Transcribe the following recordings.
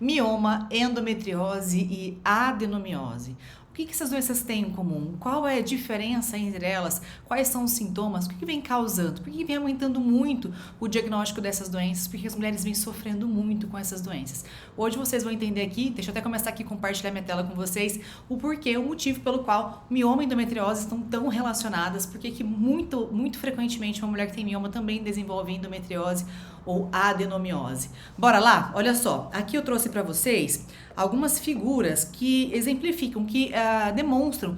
mioma, endometriose e adenomiose. O que essas doenças têm em comum? Qual é a diferença entre elas? Quais são os sintomas? O que vem causando? Por que vem aumentando muito o diagnóstico dessas doenças? Porque as mulheres vêm sofrendo muito com essas doenças. Hoje vocês vão entender aqui, deixa eu até começar aqui a compartilhar minha tela com vocês, o porquê, o motivo pelo qual mioma e endometriose estão tão relacionadas, porque que muito frequentemente uma mulher que tem mioma também desenvolve endometriose ou adenomiose. Bora lá? Olha só, aqui eu trouxe para vocês algumas figuras que exemplificam, que demonstram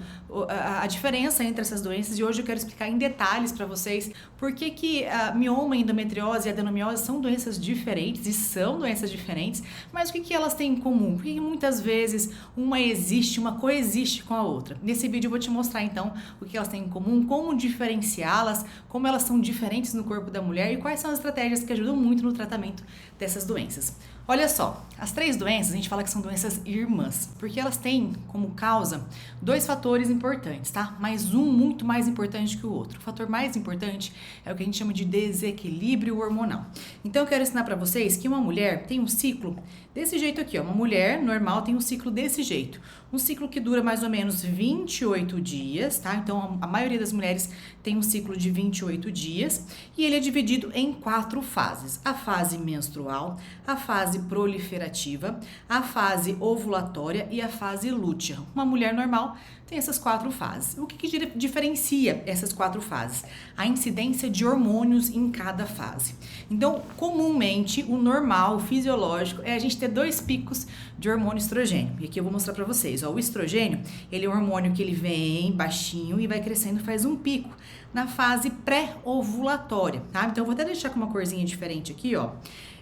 a diferença entre essas doenças, e hoje eu quero explicar em detalhes para vocês por que mioma, endometriose e adenomiose são doenças diferentes, e são doenças diferentes, mas o que elas têm em comum? Porque muitas vezes uma existe, uma coexiste com a outra. Nesse vídeo eu vou te mostrar então o que elas têm em comum, como diferenciá-las, como elas são diferentes no corpo da mulher e quais são as estratégias que ajudam muito no tratamento dessas doenças. Olha só, as três doenças, a gente fala que são doenças irmãs, porque elas têm como causa dois fatores importantes, tá? Mas um muito mais importante que o outro. O fator mais importante é o que a gente chama de desequilíbrio hormonal. Então eu quero ensinar pra vocês que uma mulher tem um ciclo desse jeito aqui, ó. Uma mulher normal tem um ciclo desse jeito. Um ciclo que dura mais ou menos 28 dias, tá? Então a maioria das mulheres tem um ciclo de 28 dias e ele é dividido em 4 fases. A fase menstrual, a fase proliferativa, a fase ovulatória e a fase lútea. Uma mulher normal tem essas 4 fases. O que diferencia essas 4 fases? A incidência de hormônios em cada fase. Então, comumente, o normal, o fisiológico, é a gente ter 2 picos de hormônio estrogênio. E aqui eu vou mostrar pra vocês. Ó, o estrogênio, ele é um hormônio que ele vem baixinho e vai crescendo, faz um pico na fase pré-ovulatória, tá? Então, eu vou até deixar com uma corzinha diferente aqui, ó.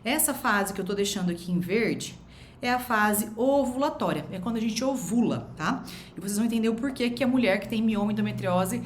Essa fase que eu tô deixando aqui em verde é a fase ovulatória, é quando a gente ovula, tá? E vocês vão entender o porquê que a mulher que tem mioma, endometriose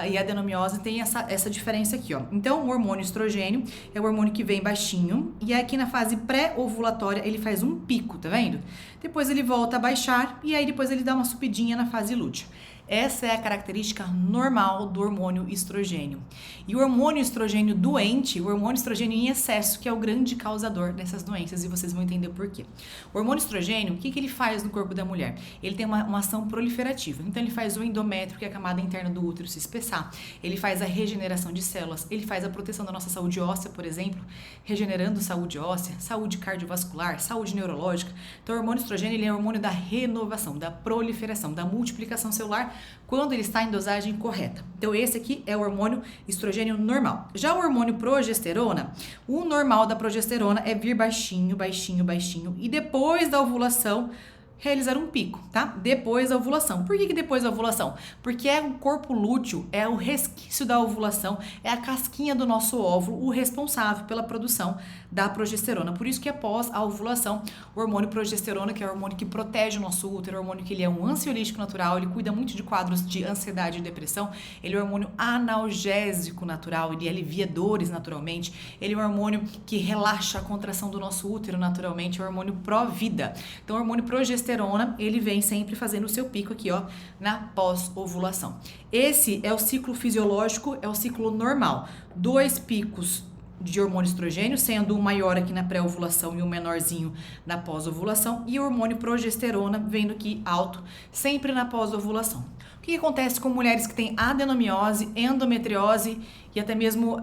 e adenomiose tem essa diferença aqui, ó. Então, o hormônio estrogênio é o hormônio que vem baixinho e aqui na fase pré-ovulatória ele faz um pico, tá vendo? Depois ele volta a baixar e aí depois ele dá uma subidinha na fase lútea. Essa é a característica normal do hormônio estrogênio. E o hormônio estrogênio doente, o hormônio estrogênio em excesso, que é o grande causador dessas doenças, e vocês vão entender por quê. O hormônio estrogênio, o que ele faz no corpo da mulher? Ele tem uma ação proliferativa. Então, ele faz o endométrio, que é a camada interna do útero, se espessar. Ele faz a regeneração de células. Ele faz a proteção da nossa saúde óssea, por exemplo, regenerando saúde óssea, saúde cardiovascular, saúde neurológica. Então, o hormônio estrogênio, ele é o hormônio da renovação, da proliferação, da multiplicação celular, quando ele está em dosagem correta. Então, esse aqui é o hormônio estrogênio normal. Já o hormônio progesterona, o normal da progesterona é vir baixinho, baixinho, baixinho, e depois da ovulação, realizar um pico, tá? Depois da ovulação. Por que depois da ovulação? Porque é o corpo lúteo, é o resquício da ovulação, é a casquinha do nosso óvulo, o responsável pela produção da progesterona. Por isso que após a ovulação, o hormônio progesterona, que é o hormônio que protege o nosso útero, é o hormônio que ele é um ansiolítico natural, ele cuida muito de quadros de ansiedade e depressão, ele é um hormônio analgésico natural, ele alivia dores naturalmente, ele é um hormônio que relaxa a contração do nosso útero naturalmente, é o hormônio pró-vida. Então, o hormônio progesterona, ele vem sempre fazendo o seu pico aqui, ó, na pós-ovulação. Esse é o ciclo fisiológico, é o ciclo normal. 2 picos de hormônio estrogênio, sendo um maior aqui na pré-ovulação e um menorzinho na pós-ovulação, e o hormônio progesterona vendo aqui alto, sempre na pós-ovulação. O que acontece com mulheres que têm adenomiose, endometriose e até mesmo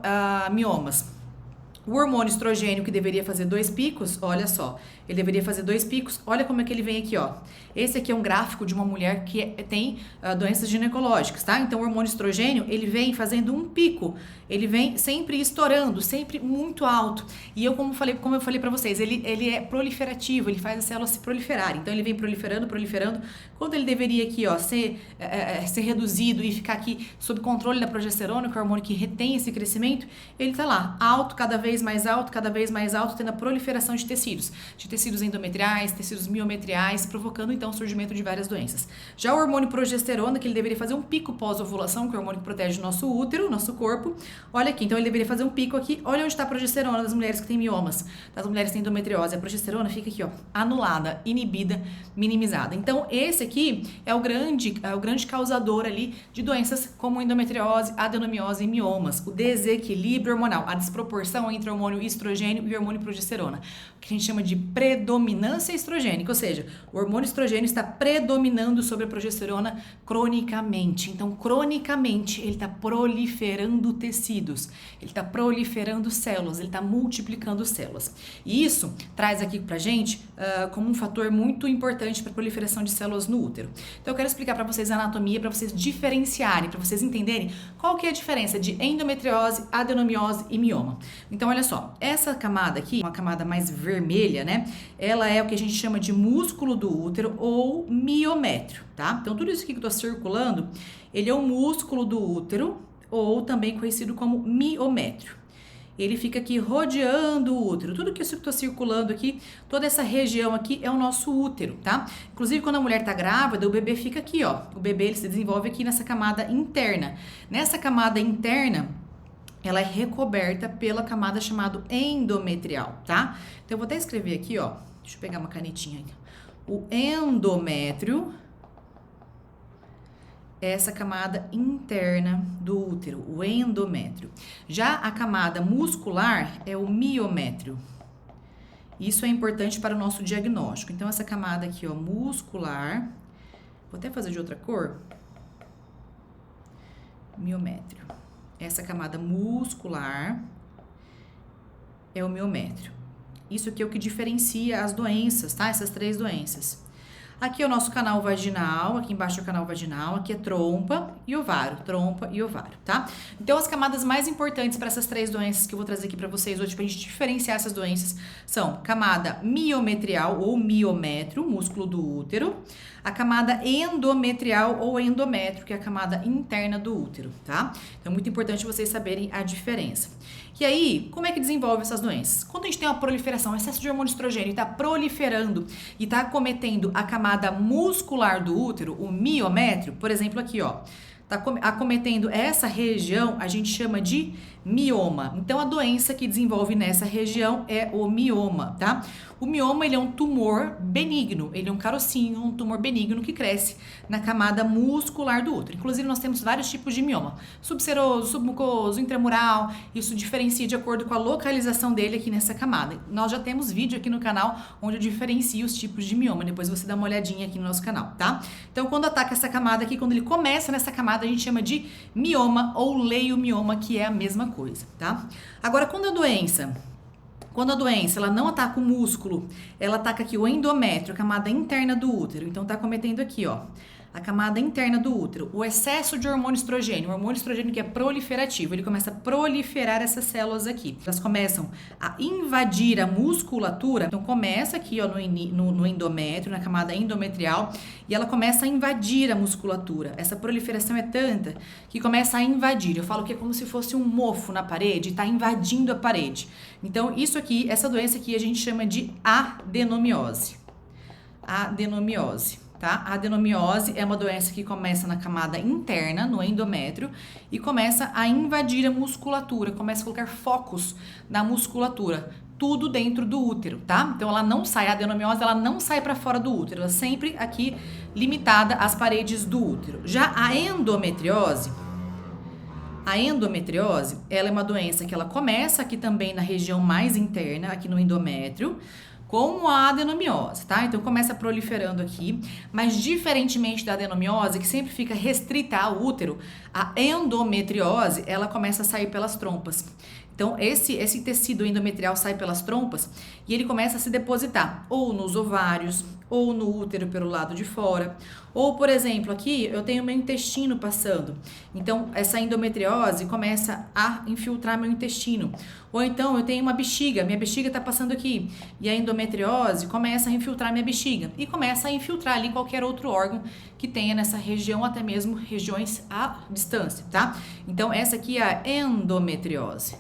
miomas? O hormônio estrogênio, que deveria fazer 2 picos, olha só, ele deveria fazer 2 picos, olha como é que ele vem aqui, ó. Esse aqui é um gráfico de uma mulher que tem doenças ginecológicas, tá? Então, o hormônio estrogênio, ele vem fazendo um pico, ele vem sempre estourando, sempre muito alto. E eu, como eu falei pra vocês, ele é proliferativo, ele faz as células se proliferarem. Então, ele vem proliferando, quando ele deveria aqui, ó, ser reduzido e ficar aqui sob controle da progesterona, que é o hormônio que retém esse crescimento, ele tá lá, alto, cada vez mais alto, tendo a proliferação de tecidos endometriais, tecidos miometriais, provocando então o surgimento de várias doenças. Já o hormônio progesterona, que ele deveria fazer um pico pós-ovulação, que é o hormônio que protege o nosso útero, nosso corpo, olha aqui, então ele deveria fazer um pico aqui, olha onde está a progesterona das mulheres que têm miomas, das mulheres que têm endometriose, a progesterona fica aqui, ó, anulada, inibida, minimizada. Então esse aqui é o grande causador ali de doenças como endometriose, adenomiose e miomas, o desequilíbrio hormonal, a desproporção entre o hormônio estrogênio e o hormônio progesterona. que a gente chama de predominância estrogênica, ou seja, o hormônio estrogênio está predominando sobre a progesterona cronicamente. Então, cronicamente, ele está proliferando tecidos, ele está proliferando células, ele está multiplicando células. E isso traz aqui pra gente como um fator muito importante para a proliferação de células no útero. Então, eu quero explicar para vocês a anatomia, para vocês diferenciarem, para vocês entenderem qual que é a diferença de endometriose, adenomiose e mioma. Então, olha só, essa camada aqui, uma camada mais vermelha, né? Ela é o que a gente chama de músculo do útero ou miométrio, tá? Então, tudo isso aqui que eu tô circulando, ele é o músculo do útero ou também conhecido como miométrio. Ele fica aqui rodeando o útero. Tudo que eu estou circulando aqui, toda essa região aqui é o nosso útero, tá? Inclusive, quando a mulher tá grávida, o bebê fica aqui, ó. O bebê, ele se desenvolve aqui nessa camada interna. Nessa camada interna, ela é recoberta pela camada chamada endometrial, tá? Então, eu vou até escrever aqui, ó. Deixa eu pegar uma canetinha aqui. O endométrio, essa camada interna do útero, o endométrio. Já a camada muscular é o miométrio. Isso é importante para o nosso diagnóstico. Então, essa camada aqui, ó, muscular, vou até fazer de outra cor. Miométrio. Essa camada muscular é o miométrio. Isso aqui é o que diferencia as doenças, tá? Essas 3 doenças. Aqui é o nosso canal vaginal, aqui embaixo é o canal vaginal, aqui é trompa e ovário, tá? Então, as camadas mais importantes para essas 3 doenças que eu vou trazer aqui para vocês hoje, pra gente diferenciar essas doenças, são camada miometrial ou miométrio, músculo do útero, a camada endometrial ou endométrio, que é a camada interna do útero, tá? Então, é muito importante vocês saberem a diferença. E aí, como é que desenvolve essas doenças? Quando a gente tem uma proliferação, excesso de hormônio estrogênio e está proliferando e está acometendo a camada muscular do útero, o miométrio, por exemplo, aqui, ó, tá acometendo essa região, a gente chama de mioma. Então, a doença que desenvolve nessa região é o mioma, tá? O mioma, ele é um tumor benigno, ele é um carocinho, um tumor benigno que cresce na camada muscular do útero. Inclusive, nós temos vários tipos de mioma, subseroso, submucoso, intramural, isso diferencia de acordo com a localização dele aqui nessa camada. Nós já temos vídeo aqui no canal onde eu diferencio os tipos de mioma, depois você dá uma olhadinha aqui no nosso canal, tá? Então, quando ataca essa camada aqui, quando ele começa nessa camada, a gente chama de mioma ou leiomioma, que é a mesma coisa, tá? Agora, quando a doença ela não ataca o músculo, ela ataca aqui o endométrio, a camada interna do útero. Então, tá cometendo aqui, ó, a camada interna do útero, o excesso de hormônio estrogênio, o hormônio estrogênio que é proliferativo, ele começa a proliferar essas células aqui. Elas começam a invadir a musculatura, então começa aqui, ó, no endométrio, na camada endometrial, e ela começa a invadir a musculatura. Essa proliferação é tanta que começa a invadir. Eu falo que é como se fosse um mofo na parede, tá invadindo a parede. Então, isso aqui, essa doença aqui a gente chama de adenomiose. Adenomiose. Tá? A adenomiose é uma doença que começa na camada interna, no endométrio, e começa a invadir a musculatura, começa a colocar focos na musculatura, tudo dentro do útero, tá? Então, ela não sai, a adenomiose, ela não sai para fora do útero, ela é sempre aqui limitada às paredes do útero. Já a endometriose, ela é uma doença que ela começa aqui também na região mais interna, aqui no endométrio, como a adenomiose, tá? Então, começa proliferando aqui, mas diferentemente da adenomiose, que sempre fica restrita ao útero, a endometriose, ela começa a sair pelas trompas. Então, esse tecido endometrial sai pelas trompas e ele começa a se depositar ou nos ovários, ou no útero pelo lado de fora, ou, por exemplo, aqui eu tenho meu intestino passando. Então, essa endometriose começa a infiltrar meu intestino. Ou então, eu tenho uma bexiga, minha bexiga está passando aqui, e a endometriose começa a infiltrar minha bexiga, e começa a infiltrar ali qualquer outro órgão que tenha nessa região, até mesmo regiões à distância, tá? Então, essa aqui é a endometriose.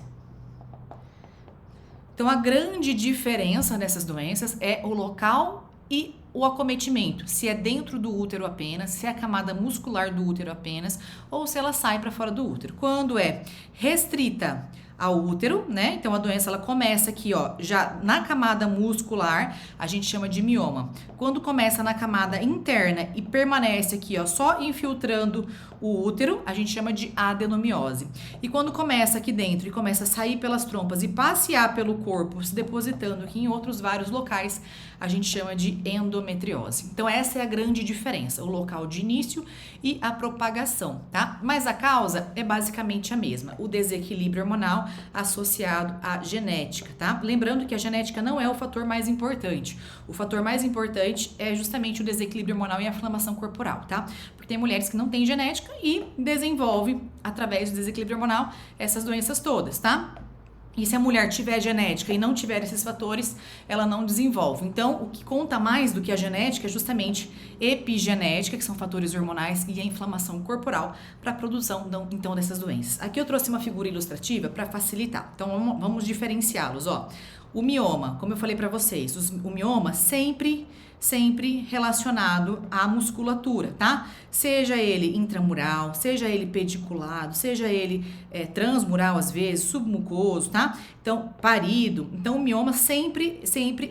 Então, a grande diferença dessas doenças é o local e o acometimento, se é dentro do útero apenas, se é a camada muscular do útero apenas, ou se ela sai para fora do útero. Quando é restrita ao útero, né? Então a doença ela começa aqui, ó, já na camada muscular, a gente chama de mioma. Quando começa na camada interna e permanece aqui, ó, só infiltrando o útero, a gente chama de adenomiose. E quando começa aqui dentro e começa a sair pelas trompas e passear pelo corpo, se depositando aqui em outros vários locais, a gente chama de endometriose. Então essa é a grande diferença, o local de início e a propagação, tá? Mas a causa é basicamente a mesma, o desequilíbrio hormonal associado à genética, tá? Lembrando que a genética não é o fator mais importante. O fator mais importante é justamente o desequilíbrio hormonal e a inflamação corporal, tá? Porque tem mulheres que não têm genética e desenvolvem, através do desequilíbrio hormonal, essas doenças todas, tá? E se a mulher tiver genética e não tiver esses fatores, ela não desenvolve. Então, o que conta mais do que a genética é justamente epigenética, que são fatores hormonais, e a inflamação corporal para a produção, então, dessas doenças. Aqui eu trouxe uma figura ilustrativa para facilitar. Então, vamos diferenciá-los, ó. O mioma, como eu falei para vocês, o mioma sempre relacionado à musculatura, tá? Seja ele intramural, seja ele pediculado, seja ele transmural às vezes, submucoso, tá? Então, parido. Então, o mioma sempre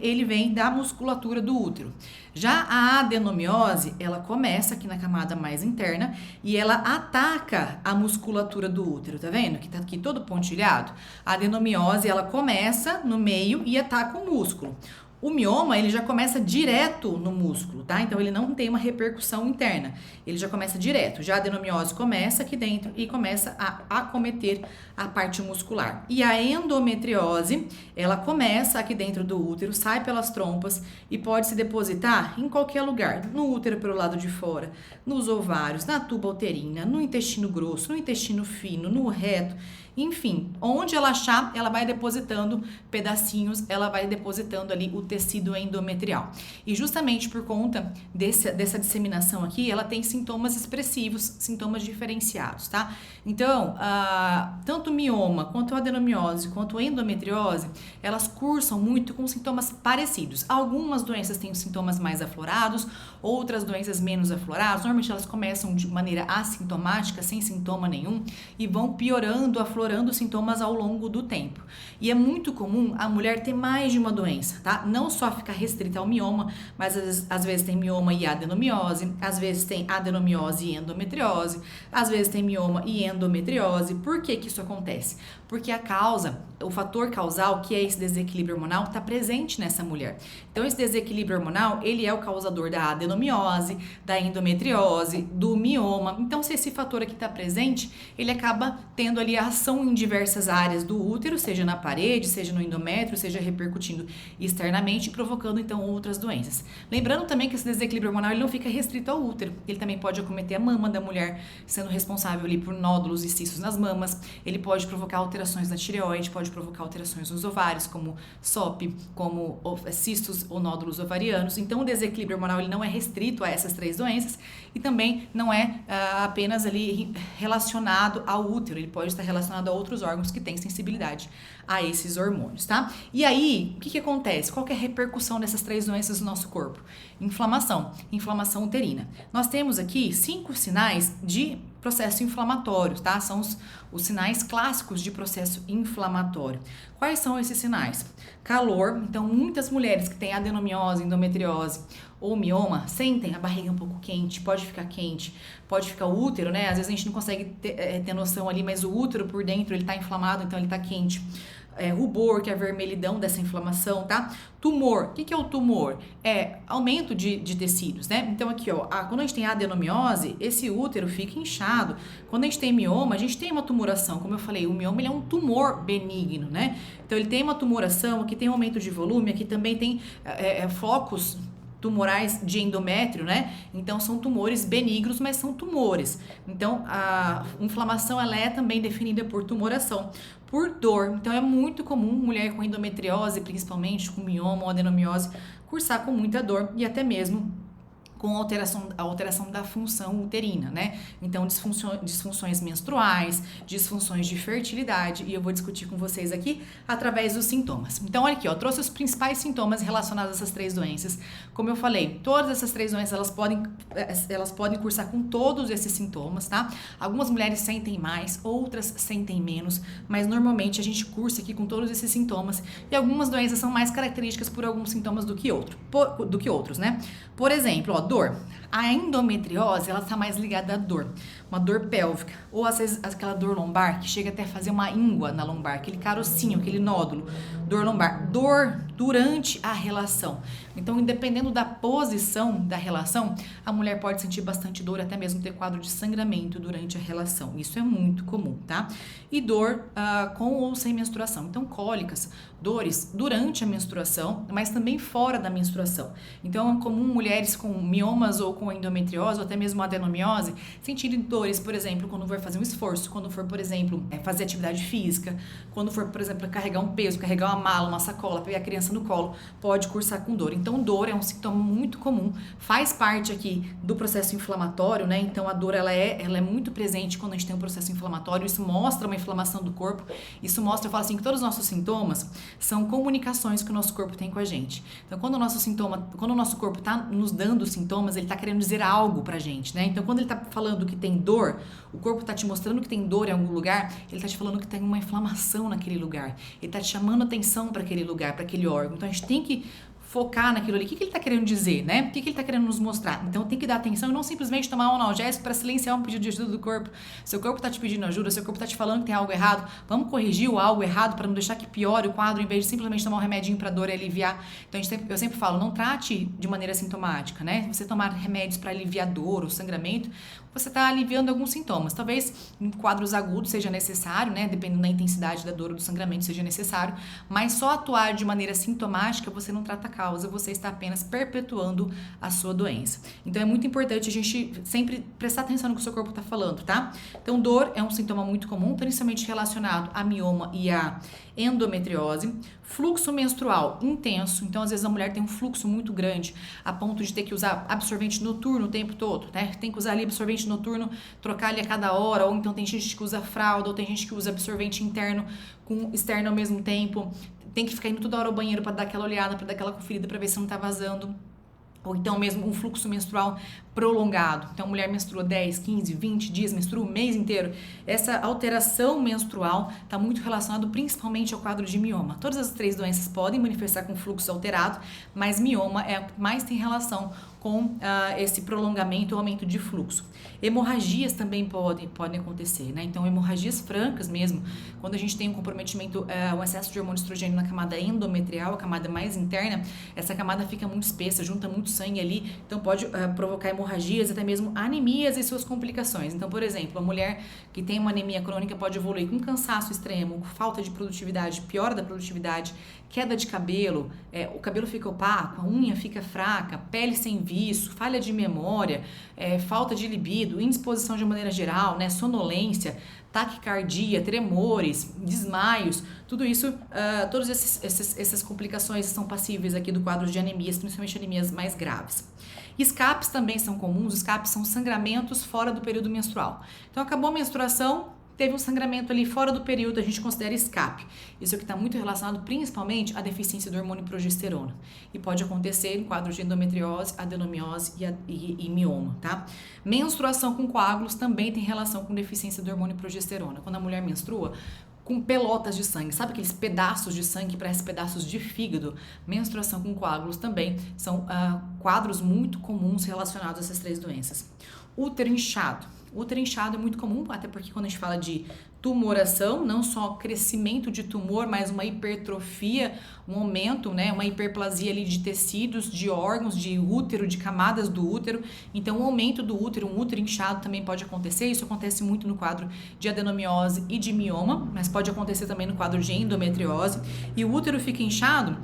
ele vem da musculatura do útero. Já a adenomiose, ela começa aqui na camada mais interna e ela ataca a musculatura do útero, tá vendo? Que tá aqui todo pontilhado. A adenomiose, ela começa no meio e ataca o músculo. O mioma, ele já começa direto no músculo, tá? Então, ele não tem uma repercussão interna. Ele já começa direto. Já a adenomiose começa aqui dentro e começa a acometer a parte muscular. E a endometriose, ela começa aqui dentro do útero, sai pelas trompas e pode se depositar em qualquer lugar. No útero pelo lado de fora, nos ovários, na tuba uterina, no intestino grosso, no intestino fino, no reto. Enfim, onde ela achar, ela vai depositando pedacinhos, ela vai depositando ali o tecido endometrial. E justamente por conta dessa disseminação aqui, ela tem sintomas expressivos, sintomas diferenciados, tá? Então, tanto o mioma, quanto a adenomiose, quanto a endometriose, elas cursam muito com sintomas parecidos. Algumas doenças têm sintomas mais aflorados, outras doenças menos afloradas. Normalmente elas começam de maneira assintomática, sem sintoma nenhum, e vão piorando, aflorando sintomas ao longo do tempo. E é muito comum a mulher ter mais de uma doença, tá? Não só ficar restrita ao mioma, mas às vezes tem mioma e adenomiose, às vezes tem adenomiose e endometriose, às vezes tem mioma e endometriose. Por que que isso acontece? Porque a causa, o fator causal, que é esse desequilíbrio hormonal, está presente nessa mulher. Então, esse desequilíbrio hormonal, ele é o causador da adenomiose, da endometriose, do mioma. Então, se esse fator aqui está presente, ele acaba tendo ali a ação em diversas áreas do útero, seja na parede, seja no endométrio, seja repercutindo externamente, provocando, então, outras doenças. Lembrando também que esse desequilíbrio hormonal, ele não fica restrito ao útero. Ele também pode acometer a mama da mulher, sendo responsável ali por nódulos e cistos nas mamas. Ele pode provocar alterações na tireoide, pode provocar alterações nos ovários, como SOP, como cistos ou nódulos ovarianos. Então, o desequilíbrio hormonal ele não é restrito a essas três doenças e também não é apenas ali relacionado ao útero. Ele pode estar relacionado a outros órgãos que têm sensibilidade a esses hormônios, tá? E aí, o que acontece? Qual que é a repercussão dessas três doenças no nosso corpo? Inflamação uterina. Nós temos aqui 5 sinais de processo inflamatório, tá? São os sinais clássicos de processo inflamatório. Quais são esses sinais? Calor. Então, muitas mulheres que têm adenomiose, endometriose ou mioma sentem a barriga um pouco quente, pode ficar o útero, né? Às vezes a gente não consegue ter noção ali, mas o útero por dentro ele tá inflamado, então ele tá quente. Rubor, que é a vermelhidão dessa inflamação, tá? Tumor, o que é o tumor? É aumento de tecidos, né? Então aqui, ó, quando a gente tem adenomiose, esse útero fica inchado. Quando a gente tem mioma, a gente tem uma tumoração. Como eu falei, o mioma ele é um tumor benigno, né? Então ele tem uma tumoração, aqui tem um aumento de volume, aqui também tem focos tumorais de endométrio, né? Então são tumores benignos, mas são tumores. Então a inflamação ela é também definida por tumoração, por dor. Então é muito comum mulher com endometriose, principalmente com mioma ou adenomiose, cursar com muita dor e até mesmo com a alteração da função uterina, né? Então, disfunções menstruais, disfunções de fertilidade, e eu vou discutir com vocês aqui através dos sintomas. Então, olha aqui, ó, trouxe os principais sintomas relacionados a essas 3 doenças. Como eu falei, todas essas 3 doenças, elas podem cursar com todos esses sintomas, tá? Algumas mulheres sentem mais, outras sentem menos, mas normalmente a gente cursa aqui com todos esses sintomas, e algumas doenças são mais características por alguns sintomas do que outros, né? Por exemplo, ó, dor. A endometriose, ela está mais ligada à dor, uma dor pélvica, ou às vezes aquela dor lombar que chega até a fazer uma íngua na lombar, aquele carocinho, aquele nódulo, dor lombar, dor durante a relação. Então, dependendo da posição da relação, a mulher pode sentir bastante dor, até mesmo ter quadro de sangramento durante a relação. Isso é muito comum, tá? E dor com ou sem menstruação. Então, cólicas, dores durante a menstruação, mas também fora da menstruação. Então, é comum mulheres com miomas ou com endometriose, ou até mesmo adenomiose, sentirem dores, por exemplo, quando for fazer um esforço, quando for, por exemplo, fazer atividade física, quando for, por exemplo, carregar um peso, carregar uma mala, uma sacola, pegar a criança no colo, pode cursar com dor. Então, dor é um sintoma muito comum, faz parte aqui do processo inflamatório, né? Então, a dor, ela é muito presente quando a gente tem um processo inflamatório, isso mostra uma inflamação do corpo, isso mostra, eu falo assim, que todos os nossos sintomas são comunicações que o nosso corpo tem com a gente. Então, quando o nosso corpo está nos dando sintomas, ele está querendo dizer algo pra gente, né? Então, quando ele está falando que tem dor, o corpo está te mostrando que tem dor em algum lugar, ele está te falando que tem uma inflamação naquele lugar, ele está te chamando atenção para aquele lugar, para aquele órgão. Então, a gente tem que focar naquilo ali. O que ele está querendo dizer, né? O que ele está querendo nos mostrar? Então, tem que dar atenção e não simplesmente tomar um analgésico para silenciar um pedido de ajuda do corpo. Seu corpo está te pedindo ajuda, seu corpo está te falando que tem algo errado, vamos corrigir o algo errado para não deixar que piore o quadro, em vez de simplesmente tomar um remedinho para dor e aliviar. Então, eu sempre falo, não trate de maneira sintomática, né? Se você tomar remédios para aliviar dor ou sangramento, você está aliviando alguns sintomas. Talvez em quadros agudos seja necessário, né? Dependendo da intensidade da dor ou do sangramento seja necessário, mas só atuar de maneira sintomática você não trata a causa, você está apenas perpetuando a sua doença. Então é muito importante a gente sempre prestar atenção no que o seu corpo está falando, tá? Então dor é um sintoma muito comum, principalmente relacionado a mioma e a endometriose. Fluxo menstrual intenso, então às vezes a mulher tem um fluxo muito grande, a ponto de ter que usar absorvente noturno o tempo todo, né? Tem que usar ali absorvente noturno, trocar ali a cada hora, ou então tem gente que usa fralda, ou tem gente que usa absorvente interno com externo ao mesmo tempo, tem que ficar indo toda hora ao banheiro para dar aquela olhada, para dar aquela conferida, para ver se não tá vazando. Ou então mesmo um fluxo menstrual prolongado. Então, a mulher menstrua 10, 15, 20 dias, menstrua o mês inteiro. Essa alteração menstrual está muito relacionada principalmente ao quadro de mioma. Todas as 3 doenças podem manifestar com fluxo alterado, mas mioma é a que mais tem relação com esse prolongamento ou aumento de fluxo. Hemorragias também podem acontecer, né? Então, hemorragias francas mesmo, quando a gente tem um comprometimento, um excesso de hormônio estrogênio na camada endometrial, a camada mais interna, essa camada fica muito espessa, junta muito sangue ali, então pode provocar hemorragias, até mesmo anemias e suas complicações. Então, por exemplo, a mulher que tem uma anemia crônica pode evoluir com cansaço extremo, falta de produtividade, piora da produtividade, queda de cabelo, o cabelo fica opaco, a unha fica fraca, pele sem viço, falha de memória, falta de libido, indisposição de maneira geral, né, sonolência, taquicardia, tremores, desmaios, tudo isso, todas essas complicações são passíveis aqui do quadro de anemias, principalmente anemias mais graves. Escapes também são comuns, escapes são sangramentos fora do período menstrual. Então, acabou a menstruação, teve um sangramento ali fora do período, a gente considera escape. Isso é que está muito relacionado principalmente à deficiência do hormônio progesterona. E pode acontecer em quadros de endometriose, adenomiose e mioma, tá? Menstruação com coágulos também tem relação com deficiência do hormônio progesterona. Quando a mulher menstrua, com pelotas de sangue, sabe aqueles pedaços de sangue que parecem pedaços de fígado? Menstruação com coágulos também são quadros muito comuns relacionados a essas 3 doenças. Útero inchado. O útero inchado é muito comum, até porque quando a gente fala de tumoração, não só crescimento de tumor, mas uma hipertrofia, um aumento, né, uma hiperplasia ali de tecidos, de órgãos, de útero, de camadas do útero. Então, o aumento do útero, um útero inchado também pode acontecer. Isso acontece muito no quadro de adenomiose e de mioma, mas pode acontecer também no quadro de endometriose. E o útero fica inchado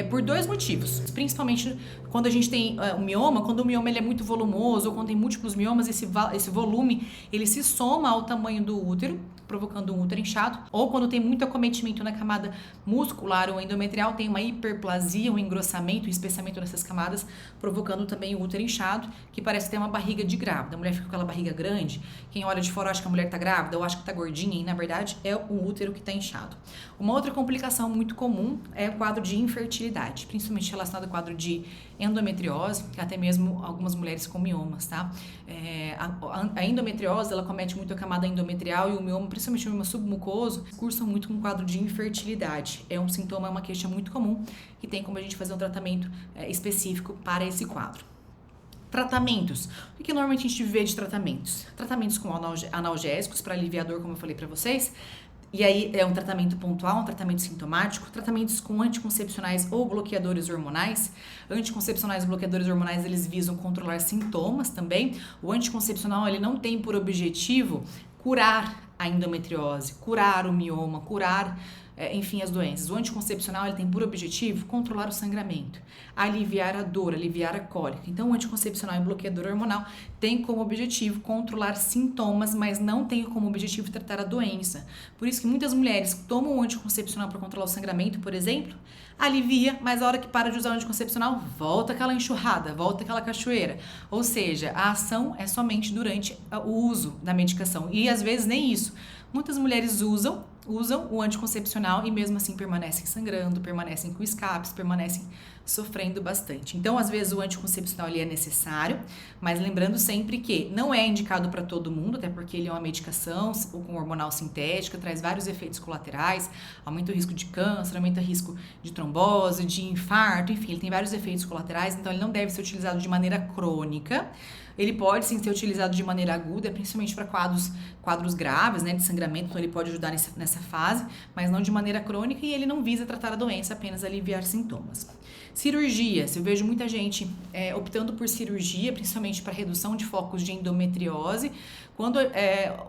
por 2 motivos, principalmente quando a gente tem o mioma, quando o mioma ele é muito volumoso ou quando tem múltiplos miomas, esse volume ele se soma ao tamanho do útero, provocando provocando um útero inchado, ou quando tem muito acometimento na camada muscular ou endometrial, tem uma hiperplasia, um engrossamento, um espessamento nessas camadas, provocando também o útero inchado, que parece ter uma barriga de grávida. A mulher fica com aquela barriga grande, quem olha de fora acha que a mulher tá grávida ou acha que tá gordinha, e na verdade é o útero que tá inchado. Uma outra complicação muito comum é o quadro de infertilidade, principalmente relacionado ao quadro de endometriose, até mesmo algumas mulheres com miomas, tá? A endometriose, ela comete muito a camada endometrial, e o mioma, principalmente o mioma submucoso, cursam muito com o quadro de infertilidade. É um sintoma, é uma queixa muito comum, que tem como a gente fazer um tratamento específico para esse quadro. Tratamentos. O que normalmente a gente vê de tratamentos? Tratamentos com analgésicos para aliviar a dor, como eu falei para vocês. E aí é um tratamento pontual, um tratamento sintomático, tratamentos com anticoncepcionais ou bloqueadores hormonais. Anticoncepcionais e bloqueadores hormonais, eles visam controlar sintomas também. O anticoncepcional, ele não tem por objetivo curar a endometriose, curar o mioma, curar, enfim, as doenças. O anticoncepcional, ele tem por objetivo controlar o sangramento, aliviar a dor, aliviar a cólica. Então, o anticoncepcional e bloqueador hormonal tem como objetivo controlar sintomas, mas não tem como objetivo tratar a doença. Por isso que muitas mulheres tomam o anticoncepcional para controlar o sangramento, por exemplo, alivia, mas a hora que para de usar o anticoncepcional, volta aquela enxurrada, volta aquela cachoeira. Ou seja, a ação é somente durante o uso da medicação. E às vezes nem isso. Muitas mulheres usam o anticoncepcional e mesmo assim permanecem sangrando, permanecem com escapes, permanecem sofrendo bastante. Então, às vezes, o anticoncepcional ele é necessário, mas lembrando sempre que não é indicado para todo mundo, até porque ele é uma medicação com hormonal sintética, traz vários efeitos colaterais, aumenta o risco de câncer, aumenta o risco de trombose, de infarto, enfim, ele tem vários efeitos colaterais, então ele não deve ser utilizado de maneira crônica. Ele pode sim ser utilizado de maneira aguda, principalmente para quadros graves, né, de sangramento, então ele pode ajudar nessa fase, mas não de maneira crônica, e ele não visa tratar a doença, apenas aliviar sintomas. Cirurgias, eu vejo muita gente optando por cirurgia, principalmente para redução de focos de endometriose. Quando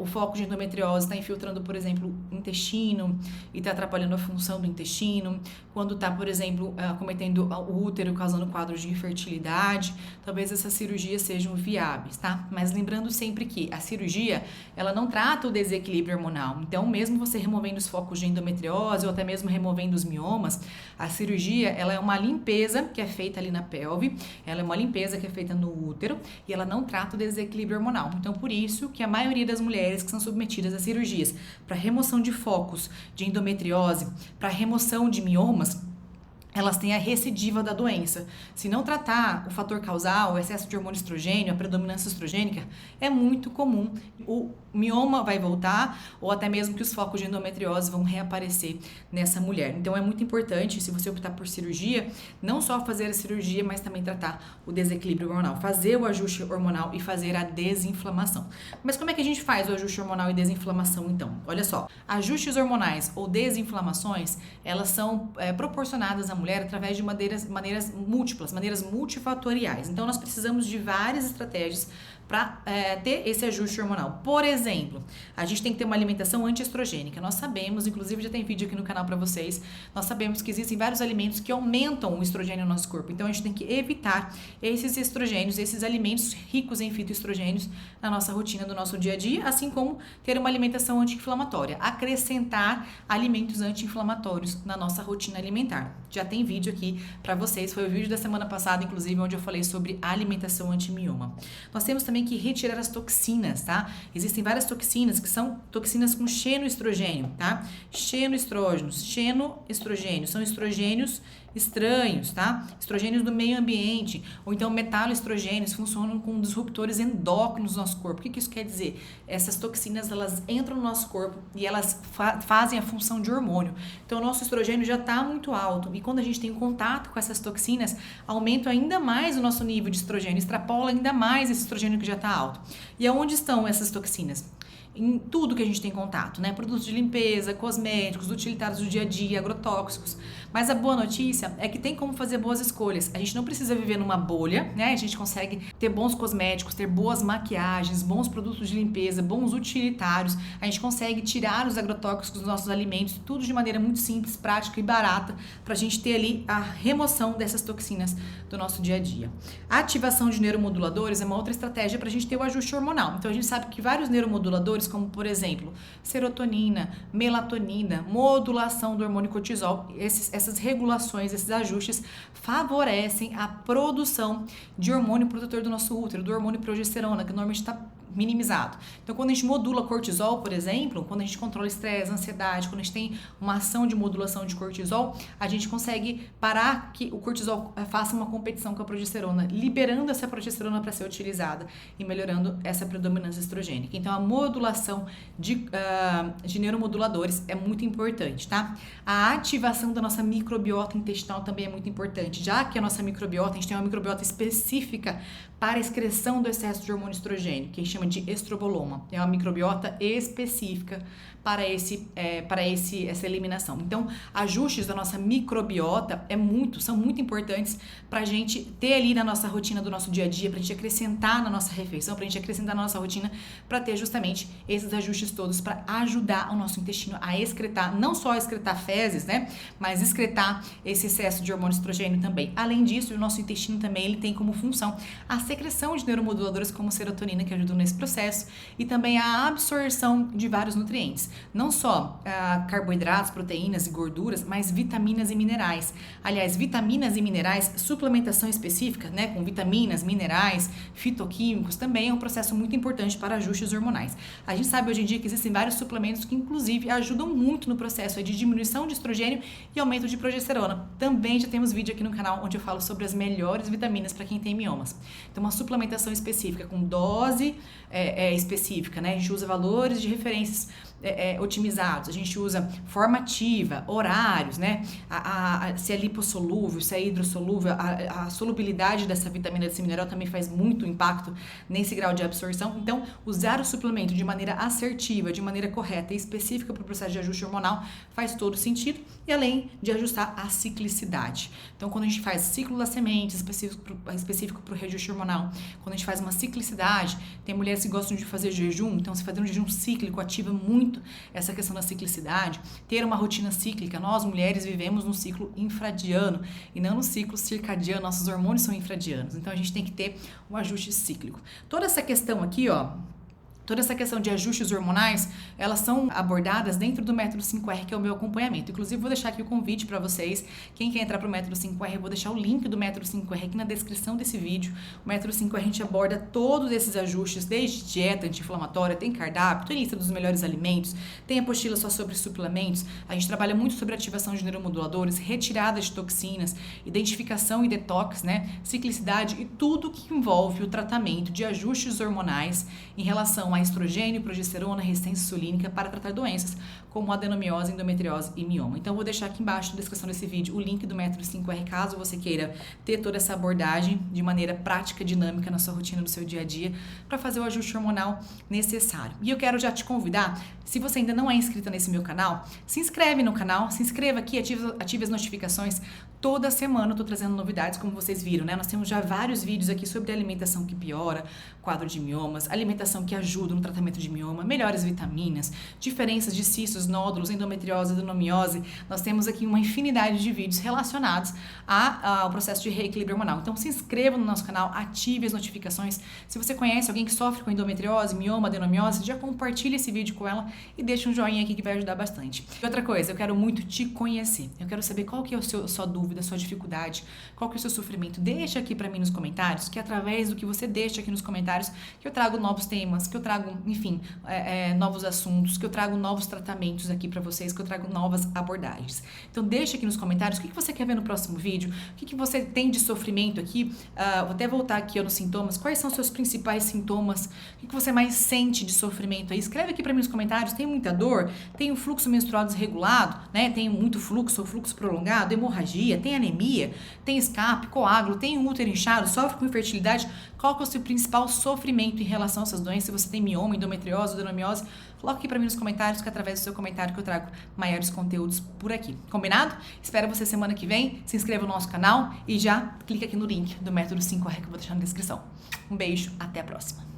o foco de endometriose está infiltrando, por exemplo, o intestino e está atrapalhando a função do intestino, quando está, por exemplo, acometendo o útero, causando quadros de infertilidade, talvez essas cirurgias sejam viáveis, tá? Mas lembrando sempre que a cirurgia, ela não trata o desequilíbrio hormonal. Então, mesmo você removendo os focos de endometriose ou até mesmo removendo os miomas, a cirurgia, ela é uma limpeza que é feita ali na pelve, ela é uma limpeza que é feita no útero e ela não trata o desequilíbrio hormonal. Então, por isso que a maioria das mulheres que são submetidas a cirurgias para remoção de focos de endometriose, para remoção de miomas, elas têm a recidiva da doença. Se não tratar o fator causal, o excesso de hormônio estrogênio, a predominância estrogênica, é muito comum. O mioma vai voltar ou até mesmo que os focos de endometriose vão reaparecer nessa mulher. Então é muito importante, se você optar por cirurgia, não só fazer a cirurgia, mas também tratar o desequilíbrio hormonal, fazer o ajuste hormonal e fazer a desinflamação. Mas como é que a gente faz o ajuste hormonal e desinflamação então? Olha só, ajustes hormonais ou desinflamações, elas são proporcionadas à mulher através de maneiras múltiplas, maneiras multifatoriais. Então, nós precisamos de várias estratégias para ter esse ajuste hormonal. Por exemplo, a gente tem que ter uma alimentação antiestrogênica. Nós sabemos, inclusive já tem vídeo aqui no canal para vocês, nós sabemos que existem vários alimentos que aumentam o estrogênio no nosso corpo. Então, a gente tem que evitar esses estrogênios, esses alimentos ricos em fitoestrogênios na nossa rotina do nosso dia a dia, assim como ter uma alimentação anti-inflamatória, acrescentar alimentos anti-inflamatórios na nossa rotina alimentar. Já tem vídeo aqui para vocês, foi o vídeo da semana passada, inclusive, onde eu falei sobre alimentação anti-mioma. Nós temos também que retirar as toxinas, tá? Existem várias toxinas que são toxinas com xenoestrogênio, tá? Xenoestrógenos, xenoestrogênios, são estrogênios estranhos, tá? Estrogênios do meio ambiente, ou então metaloestrogênios, funcionam como disruptores endócrinos do nosso corpo. O que isso quer dizer? Essas toxinas, elas entram no nosso corpo e elas fazem a função de hormônio. Então, o nosso estrogênio já está muito alto e quando a gente tem contato com essas toxinas, aumenta ainda mais o nosso nível de estrogênio, extrapola ainda mais esse estrogênio que já está alto. E aonde estão essas toxinas? Em tudo que a gente tem contato, né? Produtos de limpeza, cosméticos, utilitários do dia a dia, agrotóxicos. Mas a boa notícia é que tem como fazer boas escolhas. A gente não precisa viver numa bolha, né? A gente consegue ter bons cosméticos, ter boas maquiagens, bons produtos de limpeza, bons utilitários. A gente consegue tirar os agrotóxicos dos nossos alimentos, tudo de maneira muito simples, prática e barata, para a gente ter ali a remoção dessas toxinas do nosso dia a dia. A ativação de neuromoduladores é uma outra estratégia para a gente ter o ajuste hormonal. Então a gente sabe que vários neuromoduladores, como por exemplo, serotonina, melatonina, modulação do hormônio cortisol, essas regulações, esses ajustes favorecem a produção de hormônio protetor do nosso útero, do hormônio progesterona, que normalmente está minimizado. Então, quando a gente modula cortisol, por exemplo, quando a gente controla estresse, ansiedade, quando a gente tem uma ação de modulação de cortisol, a gente consegue parar que o cortisol faça uma competição com a progesterona, liberando essa progesterona para ser utilizada e melhorando essa predominância estrogênica. Então, a modulação de neuromoduladores é muito importante, tá? A ativação da nossa microbiota intestinal também é muito importante, já que a nossa microbiota, a gente tem uma microbiota específica para a excreção do excesso de hormônio estrogênio, que a gente chama de estroboloma. É uma microbiota específica para essa eliminação. Então, ajustes da nossa microbiota são muito importantes para a gente ter ali na nossa rotina do nosso dia a dia, para a gente acrescentar na nossa refeição, para a gente acrescentar na nossa rotina, para ter justamente esses ajustes todos para ajudar o nosso intestino a excretar, não só excretar fezes, né, mas excretar esse excesso de hormônio estrogênio também. Além disso, o nosso intestino também ele tem como função a secreção de neuromoduladores como serotonina, que ajudam nesse processo, e também a absorção de vários nutrientes. Não só carboidratos, proteínas e gorduras, mas vitaminas e minerais. Aliás, vitaminas e minerais, suplementação específica, né, com vitaminas, minerais, fitoquímicos, também é um processo muito importante para ajustes hormonais. A gente sabe hoje em dia que existem vários suplementos que, inclusive, ajudam muito no processo de diminuição de estrogênio e aumento de progesterona. Também já temos vídeo aqui no canal onde eu falo sobre as melhores vitaminas para quem tem miomas. Então, uma suplementação específica com dose específica, né? A gente usa valores de referências otimizados, a gente usa formativa, horários, né? Se é lipossolúvel, se é hidrossolúvel, a solubilidade dessa vitamina, desse mineral também faz muito impacto nesse grau de absorção. Então, usar o suplemento de maneira assertiva, de maneira correta e específica para o processo de ajuste hormonal faz todo sentido, e além de ajustar a ciclicidade. Então, quando a gente faz ciclo das sementes específico para o reajuste hormonal, quando a gente faz uma ciclicidade, tem mulheres que gostam de fazer jejum, então se fazer um jejum cíclico ativa muito essa questão da ciclicidade, ter uma rotina cíclica. Nós mulheres vivemos no ciclo infradiano e não no ciclo circadiano, nossos hormônios são infradianos, então a gente tem que ter um ajuste cíclico. Toda essa questão aqui, toda essa questão de ajustes hormonais, elas são abordadas dentro do método 5R, que é o meu acompanhamento. Inclusive, vou deixar aqui o convite para vocês. Quem quer entrar para o método 5R, eu vou deixar o link do método 5R aqui na descrição desse vídeo. O método 5R, a gente aborda todos esses ajustes, desde dieta anti-inflamatória, tem cardápio, tem lista dos melhores alimentos, tem apostila só sobre suplementos. A gente trabalha muito sobre ativação de neuromoduladores, retirada de toxinas, identificação e detox, né? Ciclicidade e tudo que envolve o tratamento de ajustes hormonais em relação a estrogênio, progesterona, resistência insulínica para tratar doenças como adenomiose, endometriose e mioma. Então, eu vou deixar aqui embaixo na descrição desse vídeo o link do método 5R, caso você queira ter toda essa abordagem de maneira prática, dinâmica na sua rotina, no seu dia a dia, para fazer o ajuste hormonal necessário. E eu quero já te convidar, se você ainda não é inscrita nesse meu canal, se inscreve no canal, se inscreva aqui, ative as notificações. Toda semana eu tô trazendo novidades, como vocês viram, né? Nós temos já vários vídeos aqui sobre alimentação que piora quadro de miomas, alimentação que ajuda no tratamento de mioma, melhores vitaminas, diferenças de cistos, nódulos, endometriose, adenomiose. Nós temos aqui uma infinidade de vídeos relacionados ao processo de reequilíbrio hormonal. Então, se inscreva no nosso canal, ative as notificações. Se você conhece alguém que sofre com endometriose, mioma, adenomiose, já compartilhe esse vídeo com ela e deixa um joinha aqui que vai ajudar bastante. E outra coisa, eu quero muito te conhecer. Eu quero saber qual que é a sua dúvida, a sua dificuldade, qual que é o seu sofrimento. Deixa aqui pra mim nos comentários, que através do que você deixa aqui nos comentários, que eu trago novos temas, que eu trago, enfim, novos assuntos, que eu trago novos tratamentos aqui pra vocês, que eu trago novas abordagens. Então deixa aqui nos comentários o que você quer ver no próximo vídeo, o que você tem de sofrimento aqui. Vou até voltar aqui nos sintomas, quais são os seus principais sintomas, o que você mais sente de sofrimento aí. Escreve aqui pra mim nos comentários, tem muita dor, tem um fluxo menstrual desregulado, né? Tem muito fluxo ou fluxo prolongado, hemorragia, dispareunia, tem anemia, tem escape, coágulo, tem um útero inchado, sofre com infertilidade, qual que é o seu principal sofrimento em relação a essas doenças? Se você tem mioma, endometriose, adenomiose, coloca aqui para mim nos comentários, que é através do seu comentário que eu trago maiores conteúdos por aqui. Combinado? Espero você semana que vem. Se inscreva no nosso canal e já clica aqui no link do método 5R que eu vou deixar na descrição. Um beijo, até a próxima.